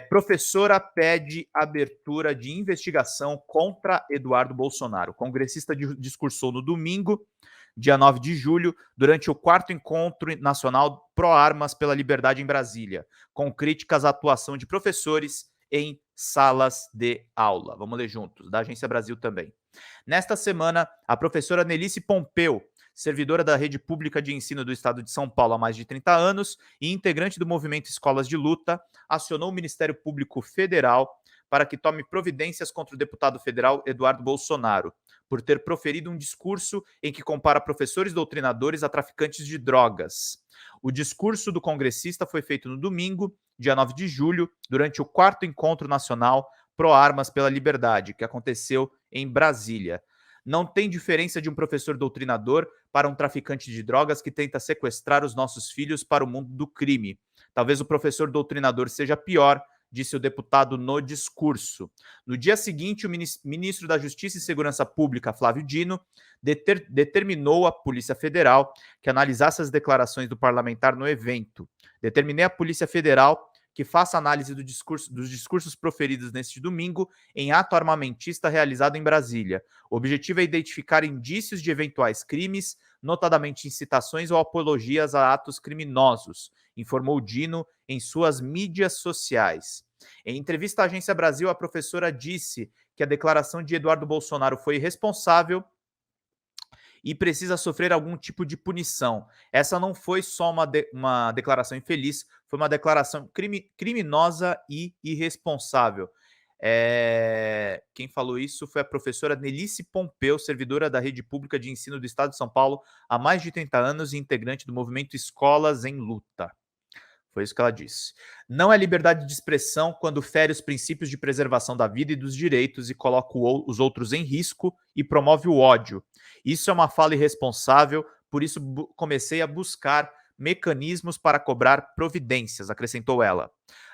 Professora pede abertura de investigação contra Eduardo Bolsonaro. O congressista discursou no domingo, dia 9 de julho, durante o 4º Encontro Nacional Pró-Armas pela Liberdade em Brasília, com críticas à atuação de professores em salas de aula. Vamos ler juntos, da Agência Brasil também. Nesta semana, a professora Nelice Pompeu, servidora da Rede Pública de Ensino do Estado de São Paulo há mais de 30 anos e integrante do movimento Escolas de Luta, acionou o Ministério Público Federal para que tome providências contra o deputado federal Eduardo Bolsonaro, por ter proferido um discurso em que compara professores doutrinadores a traficantes de drogas. O discurso do congressista foi feito no domingo, dia 9 de julho, durante o 4º Encontro Nacional Pró-Armas pela Liberdade, que aconteceu em Brasília. Não tem diferença de um professor doutrinador para um traficante de drogas que tenta sequestrar os nossos filhos para o mundo do crime. Talvez o professor doutrinador seja pior, disse o deputado no discurso. No dia seguinte, o ministro da Justiça e Segurança Pública, Flávio Dino, determinou à Polícia Federal que analisasse as declarações do parlamentar no evento. Determinei à Polícia Federal que faça análise dos discursos proferidos neste domingo em ato armamentista realizado em Brasília. O objetivo é identificar indícios de eventuais crimes, notadamente incitações ou apologias a atos criminosos, informou Dino em suas mídias sociais. Em entrevista à Agência Brasil, a professora disse que a declaração de Eduardo Bolsonaro foi irresponsável e precisa sofrer algum tipo de punição. Essa não foi só uma declaração infeliz, foi uma declaração criminosa e irresponsável. Quem falou isso foi a professora Nelice Pompeu, servidora da Rede Pública de Ensino do Estado de São Paulo há mais de 30 anos e integrante do movimento Escolas em Luta. Foi isso que ela disse. Não é liberdade de expressão quando fere os princípios de preservação da vida e dos direitos e coloca os outros em risco e promove o ódio. Isso é uma fala irresponsável, por isso comecei a buscar mecanismos para cobrar providências, acrescentou ela.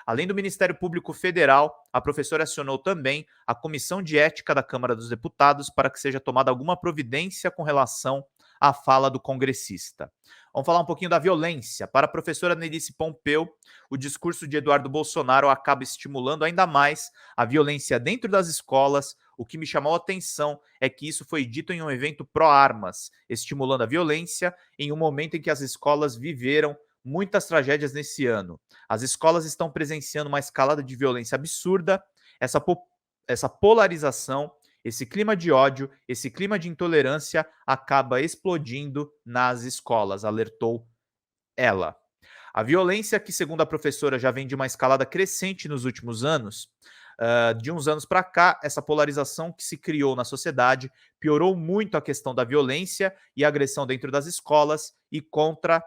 Além do Ministério Público Federal, a professora acionou também a Comissão de Ética da Câmara dos Deputados para que seja tomada alguma providência com relação à fala do congressista. Vamos falar um pouquinho da violência. Para a professora Nelice Pompeu, o discurso de Eduardo Bolsonaro acaba estimulando ainda mais a violência dentro das escolas. O que me chamou a atenção é que isso foi dito em um evento pró-armas, estimulando a violência em um momento em que as escolas viveram muitas tragédias nesse ano. As escolas estão presenciando uma escalada de violência absurda, essa polarização, esse clima de ódio, esse clima de intolerância acaba explodindo nas escolas, alertou ela. A violência, que segundo a professora já vem de uma escalada crescente nos últimos anos, de uns anos para cá, essa polarização que se criou na sociedade piorou muito a questão da violência e agressão dentro das escolas e contra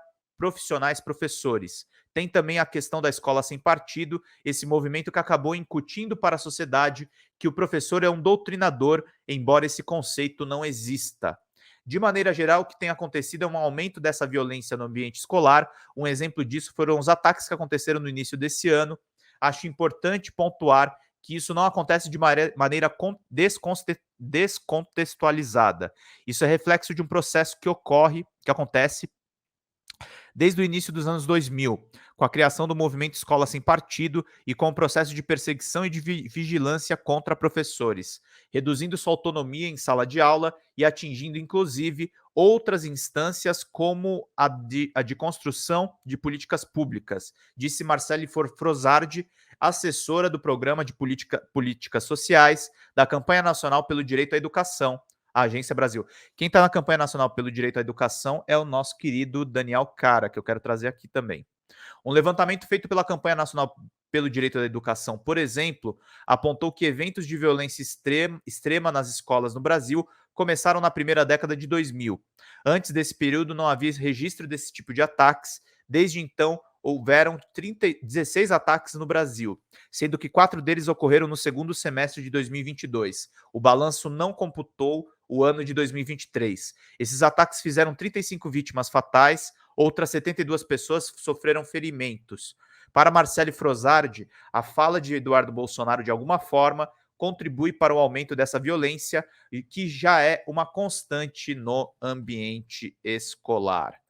professores. Tem também a questão da escola sem partido, esse movimento que acabou incutindo para a sociedade que o professor é um doutrinador, embora esse conceito não exista. De maneira geral, o que tem acontecido é um aumento dessa violência no ambiente escolar. Um exemplo disso foram os ataques que aconteceram no início desse ano. Acho importante pontuar que isso não acontece de maneira descontextualizada. Isso é reflexo de um processo que acontece desde o início dos anos 2000, com a criação do movimento Escola Sem Partido e com o processo de perseguição e de vigilância contra professores, reduzindo sua autonomia em sala de aula e atingindo, inclusive, outras instâncias como a de construção de políticas públicas, disse Marcele Frozardi, assessora do Programa de Políticas Sociais da Campanha Nacional pelo Direito à Educação, a Agência Brasil. Quem está na campanha nacional pelo direito à educação é o nosso querido Daniel Cara, que eu quero trazer aqui também. Um levantamento feito pela campanha nacional pelo direito à educação, por exemplo, apontou que eventos de violência extrema nas escolas no Brasil começaram na primeira década de 2000. Antes desse período, não havia registro desse tipo de ataques. Desde então, houveram 16 ataques no Brasil, sendo que 4 deles ocorreram no segundo semestre de 2022. O balanço não computou o ano de 2023. Esses ataques fizeram 35 vítimas fatais, outras 72 pessoas sofreram ferimentos. Para Marcele Frozardi, a fala de Eduardo Bolsonaro, de alguma forma, contribui para o aumento dessa violência, e que já é uma constante no ambiente escolar.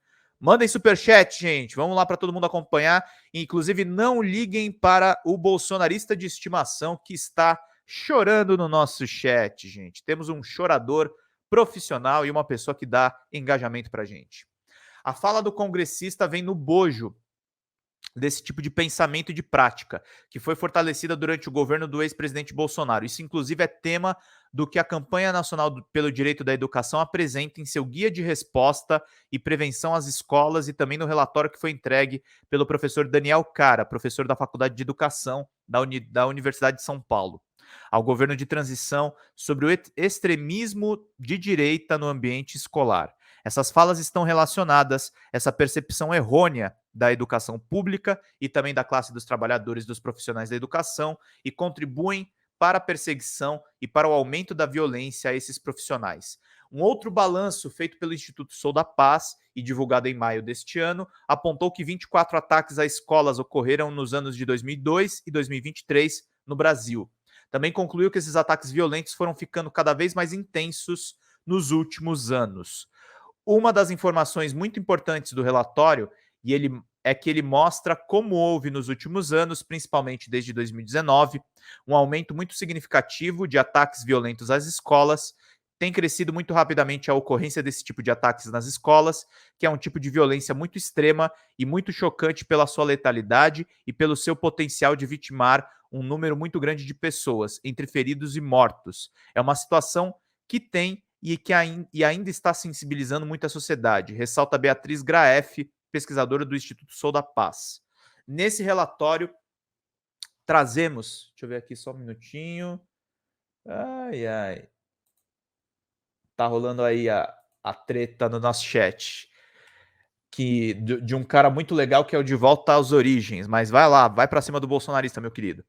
Mandem superchat, gente. Vamos lá para todo mundo acompanhar. Inclusive, não liguem para o bolsonarista de estimação que está chorando no nosso chat, gente. Temos um chorador profissional e uma pessoa que dá engajamento para gente. A fala do congressista vem no bojo desse tipo de pensamento e de prática, que foi fortalecida durante o governo do ex-presidente Bolsonaro. Isso, inclusive, é tema do que a Campanha Nacional pelo Direito da Educação apresenta em seu guia de resposta e prevenção às escolas e também no relatório que foi entregue pelo professor Daniel Cara, professor da Faculdade de Educação da Universidade de São Paulo, ao governo de transição sobre o extremismo de direita no ambiente escolar. Essas falas estão relacionadas, essa percepção errônea da educação pública e também da classe dos trabalhadores dos profissionais da educação e contribuem para a perseguição e para o aumento da violência a esses profissionais. Um outro balanço feito pelo Instituto Sou da Paz e divulgado em maio deste ano apontou que 24 ataques a escolas ocorreram nos anos de 2002 e 2023 no Brasil. Também concluiu que esses ataques violentos foram ficando cada vez mais intensos nos últimos anos. Uma das informações muito importantes do relatório é que ele mostra como houve nos últimos anos, principalmente desde 2019, um aumento muito significativo de ataques violentos às escolas. Tem crescido muito rapidamente a ocorrência desse tipo de ataques nas escolas, que é um tipo de violência muito extrema e muito chocante pela sua letalidade e pelo seu potencial de vitimar um número muito grande de pessoas, entre feridos e mortos. É uma situação que tem e ainda está sensibilizando muito a sociedade, ressalta Beatriz Graef, pesquisadora do Instituto Sou da Paz. Nesse relatório, trazemos... Deixa eu ver aqui só um minutinho. Ai. Tá rolando aí a treta no nosso chat. De um cara muito legal que é o De Volta às Origens. Mas vai lá, vai para cima do bolsonarista, meu querido.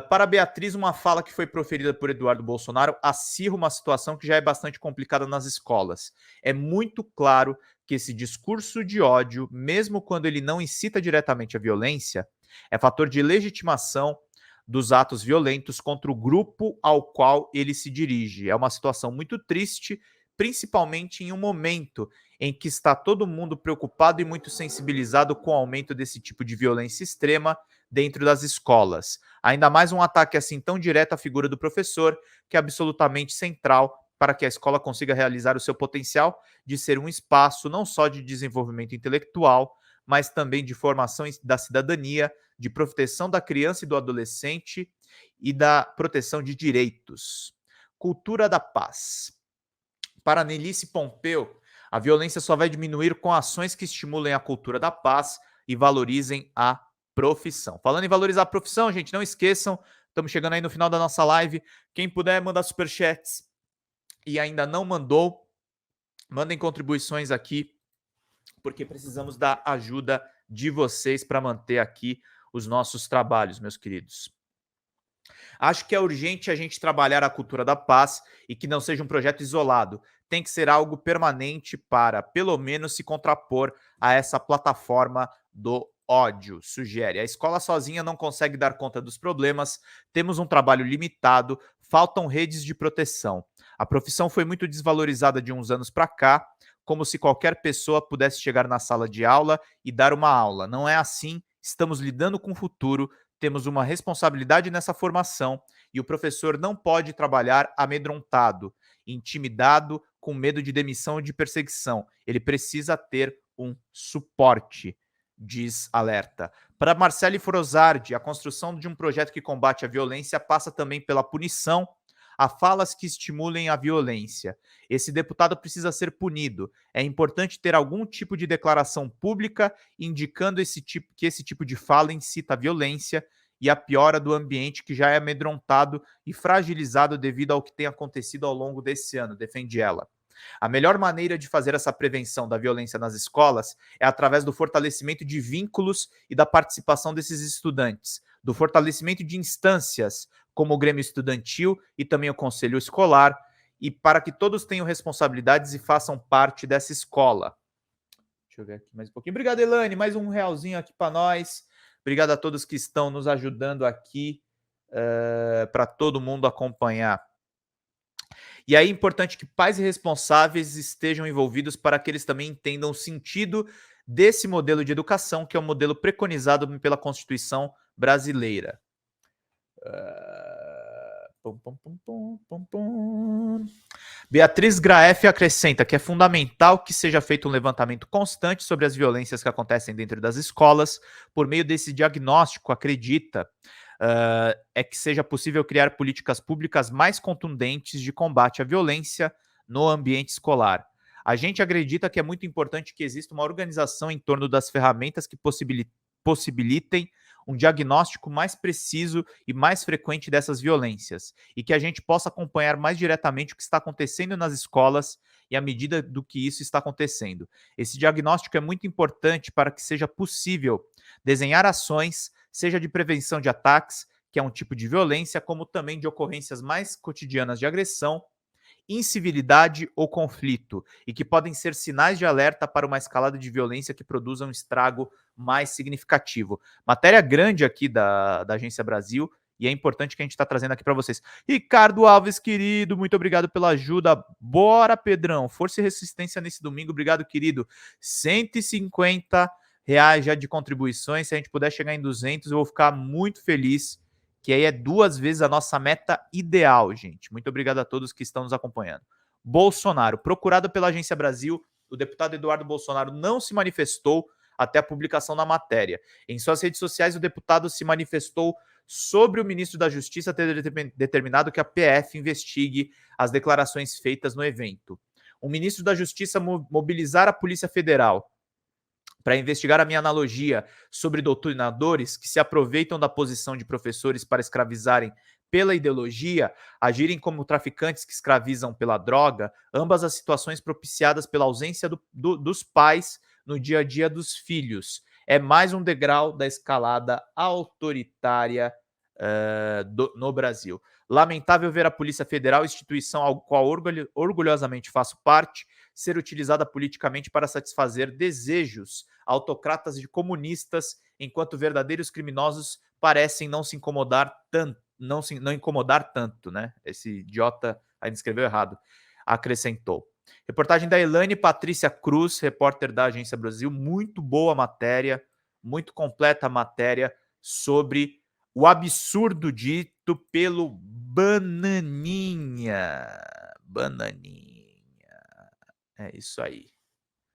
Para Beatriz, uma fala que foi proferida por Eduardo Bolsonaro acirra uma situação que já é bastante complicada nas escolas. É muito claro que esse discurso de ódio, mesmo quando ele não incita diretamente a violência, é fator de legitimação dos atos violentos contra o grupo ao qual ele se dirige. É uma situação muito triste, principalmente em um momento em que está todo mundo preocupado e muito sensibilizado com o aumento desse tipo de violência extrema dentro das escolas. Ainda mais um ataque assim tão direto à figura do professor, que é absolutamente central para que a escola consiga realizar o seu potencial de ser um espaço não só de desenvolvimento intelectual, mas também de formação da cidadania, de proteção da criança e do adolescente e da proteção de direitos. Cultura da paz. Para Nelice Pompeu, a violência só vai diminuir com ações que estimulem a cultura da paz e valorizem a profissão. Falando em valorizar a profissão, gente, não esqueçam, estamos chegando aí no final da nossa live. Quem puder mandar superchats e ainda não mandou, mandem contribuições aqui, porque precisamos da ajuda de vocês para manter aqui os nossos trabalhos, meus queridos. Acho que é urgente a gente trabalhar a cultura da paz e que não seja um projeto isolado. Tem que ser algo permanente para, pelo menos, se contrapor a essa plataforma do ódio, sugere. A escola sozinha não consegue dar conta dos problemas, temos um trabalho limitado, faltam redes de proteção. A profissão foi muito desvalorizada de uns anos para cá, como se qualquer pessoa pudesse chegar na sala de aula e dar uma aula. Não é assim, estamos lidando com o futuro, temos uma responsabilidade nessa formação e o professor não pode trabalhar amedrontado, intimidado, com medo de demissão ou de perseguição. Ele precisa ter um suporte, diz alerta. Para Marcele Frozardi, a construção de um projeto que combate a violência passa também pela punição a falas que estimulem a violência. Esse deputado precisa ser punido. É importante ter algum tipo de declaração pública indicando que esse tipo de fala incita a violência e a piora do ambiente que já é amedrontado e fragilizado devido ao que tem acontecido ao longo desse ano, defende ela. A melhor maneira de fazer essa prevenção da violência nas escolas é através do fortalecimento de vínculos e da participação desses estudantes, do fortalecimento de instâncias, como o Grêmio Estudantil e também o Conselho Escolar, e para que todos tenham responsabilidades e façam parte dessa escola. Deixa eu ver aqui mais um pouquinho. Obrigado, Elane. Mais um realzinho aqui para nós. Obrigado a todos que estão nos ajudando aqui para todo mundo acompanhar. E aí é importante que pais e responsáveis estejam envolvidos para que eles também entendam o sentido desse modelo de educação, que é o modelo preconizado pela Constituição brasileira. Beatriz Graef acrescenta que é fundamental que seja feito um levantamento constante sobre as violências que acontecem dentro das escolas. Por meio desse diagnóstico, acredita é que seja possível criar políticas públicas mais contundentes de combate à violência no ambiente escolar. A gente acredita que é muito importante que exista uma organização em torno das ferramentas que possibilitem um diagnóstico mais preciso e mais frequente dessas violências, e que a gente possa acompanhar mais diretamente o que está acontecendo nas escolas e à medida do que isso está acontecendo. Esse diagnóstico é muito importante para que seja possível desenhar ações, seja de prevenção de ataques, que é um tipo de violência, como também de ocorrências mais cotidianas de agressão, incivilidade ou conflito, e que podem ser sinais de alerta para uma escalada de violência que produza um estrago mais significativo. Matéria grande aqui da Agência Brasil, e é importante que a gente está trazendo aqui para vocês. Ricardo Alves, querido, muito obrigado pela ajuda. Bora, Pedrão. Força e resistência nesse domingo. Obrigado, querido. R$ 150 já de contribuições. Se a gente puder chegar em 200, eu vou ficar muito feliz, que aí é 2 vezes a nossa meta ideal, gente. Muito obrigado a todos que estão nos acompanhando. Bolsonaro, procurado pela Agência Brasil, o deputado Eduardo Bolsonaro não se manifestou até a publicação da matéria. Em suas redes sociais, o deputado se manifestou sobre o ministro da Justiça ter determinado que a PF investigue as declarações feitas no evento. O ministro da Justiça mobilizar a Polícia Federal para investigar a minha analogia sobre doutrinadores que se aproveitam da posição de professores para escravizarem pela ideologia, agirem como traficantes que escravizam pela droga, ambas as situações propiciadas pela ausência dos pais no dia a dia dos filhos. É mais um degrau da escalada autoritária no Brasil. Lamentável ver a Polícia Federal, instituição ao qual orgulhosamente faço parte, ser utilizada politicamente para satisfazer desejos autocratas de comunistas, enquanto verdadeiros criminosos parecem não se incomodar tanto, não incomodar tanto, né? Esse idiota ainda escreveu errado, acrescentou. Reportagem da Elaine Patrícia Cruz, repórter da Agência Brasil, muito boa matéria, muito completa a matéria sobre o absurdo dito pelo Bananinha. Bananinha. É isso aí.